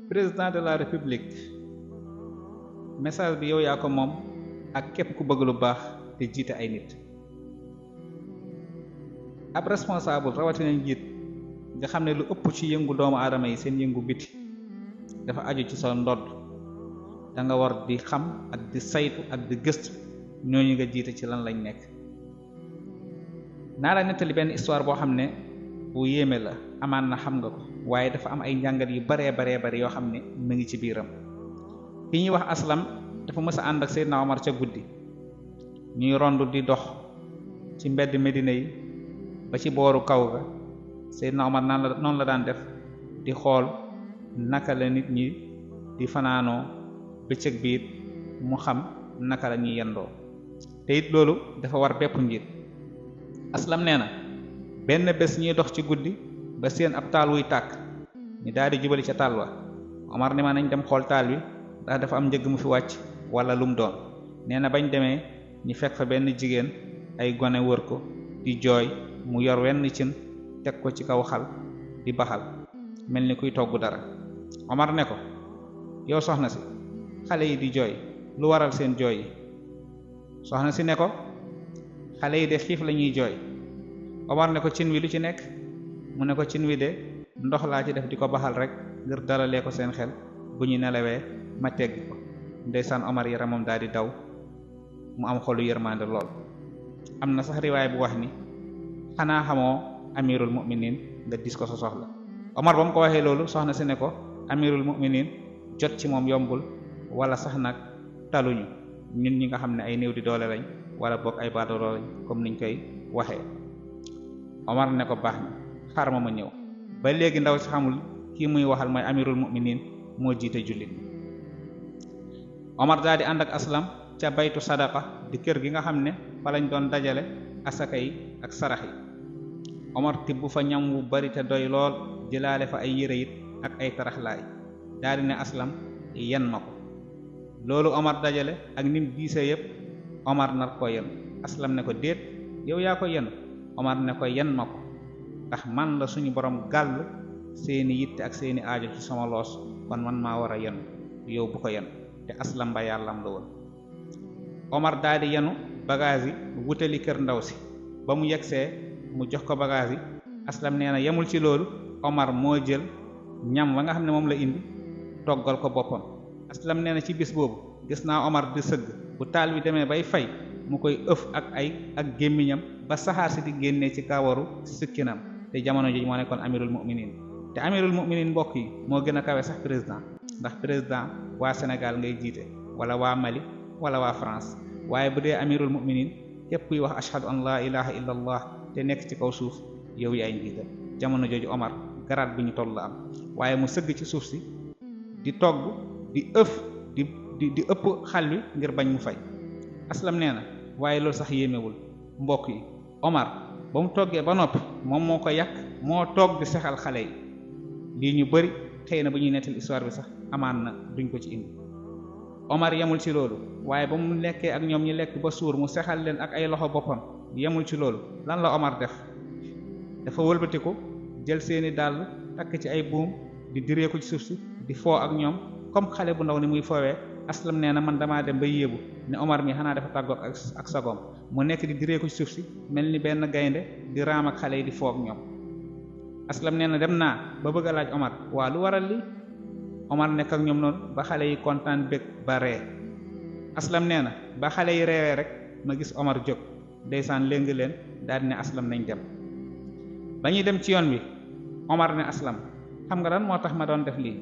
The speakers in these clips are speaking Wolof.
président de la république message bi yow yaa ko moom ak képp ku bëgg lu baax te jiite ay nit. ab responsable rawatina njiit nga xam ne lu ëpp ci yëngu doomu aadama yi seen yëngu biti dafa aju ci sa ndodd da nga war di xam ak di saytu ak di gëstu ñooñu nga jiite ci lan lañ nekk. naa la nettali benn histoire boo xam ne bu yéeme la, amaan na xam nga ko, waaye dafa am ay njàngat yu baree bari yoo xam ne mu ngi ci biiram. ki ñuy wax Aslam dafa mës a ànd ak Seydina Omar ca guddi, ñuy rond di dox ci mbedd Medina yi ba ci booru kaw ga. Seydina Omar noonu la daan def, di xool naka la nit ñi di fanaanoo bëccëg biir mu xam naka la ñuy yendoo, te it loolu dafa war bépp njiit. Aslam nee na benn bés ñuy dox ci guddi ba seen ab taal wuy tàkk, ñu daal di jubali ca taal wa. Omar ni ma nañ dem xool taal wi ndax dafa am njëg mu fi wàcc wala lum doon. nee na bañ demee ñu fekk fa benn jigéen, ay gone wër ko di jooy, mu yor wenn cin teg ko ci kaw xal di baxal mel ni kuy togg dara. Omar ne ko, yow soxna si, xale yi di jooy, lu waral seen jooy yi? soxna si ne ko, xale yi de xiif la ñuy jooy. Omar ne ko, cin wi lu ci nekk? mu ne ko, cin wi de ndox laa ci def di ko baxal rek ngir dalalee ko seen xel, bu ñu nelawee ma tegg ko. ndeysaan Omar yaramam daal di daw, mu am xolu yërmande lool. am na sax riwaay bu wax ni, xanaa xamoo amirul mu'minin nga dis ko sa soxla. Omar ba mu ko waxee loolu, soxna si ne ko, amirul mu'minin jot ci moom yombul, wala sax nag taluñu ñun ñi nga xam ne ay néew di doole lañ, wala bokk ay baadoolo lañ comme niñ koy waxee. Omar ne ko, baax na, xaar ma ñëw. ba léegi ndaw si xamul kii muy waxal mooy amirul mu'minin, moo jiite jullit. Omar daal di ànd ak Aslam ca baytu sadaqa, di kër gi nga xam ne fa lañ doon dajale asaka yi ak sarax yi. Omar tibb fa ñam wu bari te doy lool, jëlaale fa ay yére it ak ay taraxlaay, daal di ne Aslam, yen ma ko. loolu Omar dajale ak nim diisee yépp, Omar nar ko yen. Aslam ne ko, déet, yow yaa ko yen. Omar ne ko, yen ma ko, ndax man la suñu borom gàll seeni yitte ak seeni aajo ci sama loos, kon man maa war a yenu, yow bu ko yen. te Aslam ba yàllam la woon. Omar daal di yenu bagage yi wutali kër ndaw si. ba mu yegsee mu jox ko bagage yi. Aslam nee na yemul ci loolu, Omar moo jël ñam wa nga xam ne moom la indi toggal ko boppam. Aslam nee na ci bis boobu gis naa Omar di sëgg, bu taal bi demee bay fay mu koy ëf ak gémmiñam ba saxaar si di génnee ci kawaru sikkinam. te jamono jooju moo nekkoon amirul mu'minin. te amirul mu'minin mbokk yi moo gën a kawe sax président, ndax président waa Sénégal ngay jiite, wala waa Mali, wala waa France. waaye bu dee amirul mu'minin, képp kuy wax ashhadu an laa ilaha illa allah te nekk ci kaw suuf, yow yaay njiital. jamono jooju Omar garaat bi ñu toll la am, waaye mu sëgg ci suuf si di togg, di ëf, di ëpp xal wi ngir bañ mu fay. Aslam nee na waaye loolu sax yéemewul mbokk yi. Omar ba mu toggee ba noppi, moom moo ko yàq, moo toog di sexal xale yi. lii ñu bari xëy na bu ñuy nettali histoire bi sax amaan na duñ ko ci indi. Omar yemul ci loolu, waaye ba mu nekkee ak ñoom ñi lekk ba suur, mu sexal leen ak ay loxo boppam. yemul ci loolu, lan la Omar def? dafa wëlbatiku jël seeni dàll takk ci ay buum di direeku ci suuf si, di foo ak ñoom comme xale bu ndaw ni muy foowee. Aslam nee na man damaa dem ba yéebu ne Omar mi xanaa dafa tàggoog ak sagoom, mu nekk di direeku ci suuf si mel ni benn gaynde di raam ak xale yi di foo ak ñoom. Aslam nee na dem naa ba bëgg a laaj Omar, waa lu waral li? Omar nekk ak ñoom noonu ba xale yi kontaan bég ba ree. Aslam nee na ba xale yi reewee rek ma gis Omar jóg, ndeysaan léng leen daal di ne Aslam nañ dem. ba ñuy dem ci yoon wi, Omar ne Aslam, xam nga lan moo tax ma doon def lii?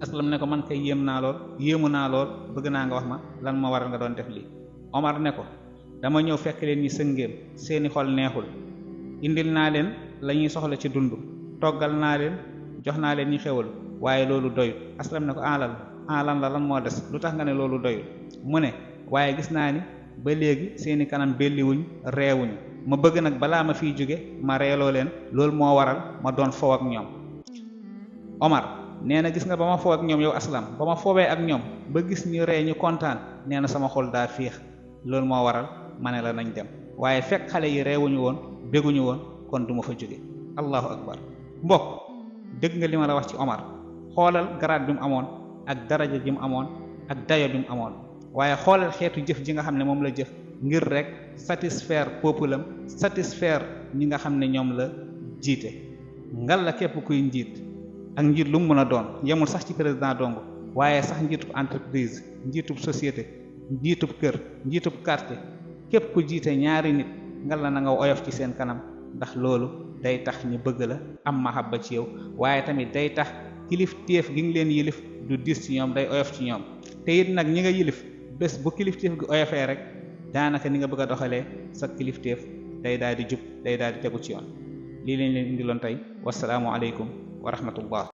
Aslam ne ko, man kay yéemu naa lool, bëgg naa nga wax ma lan moo waral nga doon def lii. Omar ne ko, dama ñëw fekk leen ñi sëngéem, seeni xol neexul, indil naa leen la ñuy soxla ci dund, toggal naa leen, jox naa leen ñi xewal, waaye loolu doyul. Aslam ne ko, lan la lan moo des, lu tax nga ne loolu doyul? mu ne, waaye gis naa ni ba léegi seeni kanam belliwuñ, reewuñu, ma bëgg nag balaa ma fiy jóge ma reeloo leen, loolu moo waral ma doon foow ak ñoom. Omar nee na gis nga ba ma foow ak ñoom yow Aslam, ba ma foowee ak ñoom ba gis ñu ree ñu kontaan, nee na sama xol daa féex, loolu moo waral ma ne la nañ dem. waaye fekk xale yi reewuñu woon, béguñu woon, kon duma fa jóge. allahu akbar. mbokk, dégg nga li ma la wax ci Omar. xoolal garaat bi mu amoon ak daraja ji mu amoon ak dayo bi mu amoon waaye xoolal xeetu jëf ji nga xam ne moom la jëf ngir rek satisfaire peuple am satisfaire ñi nga xam ne ñoom la jiite. ngal la képp kuy njiit ak njiit lu mu mën a doon yemul sax ci président dong waaye sax njiitub entreprise njiitub société njiitub kër njiitub quartier képp ku jiite ñaari nit ngal la na nga oyof ci seen kanam ndax loolu day tax ñu bëgg la am mahabba ci yow waaye tamit day tax kilifteef gi nga leen yilif du dis ci ñoom day oyof ci ñoom te it nag ñi nga yilif bés bu kilifteef gi oyofee rek daanaka ni nga bëgg a doxalee sa kilifteef day daal di jub day daal di tegu ci yoon lii lañ leen indiloon tey wasalaamu aleykum wa rahmatullah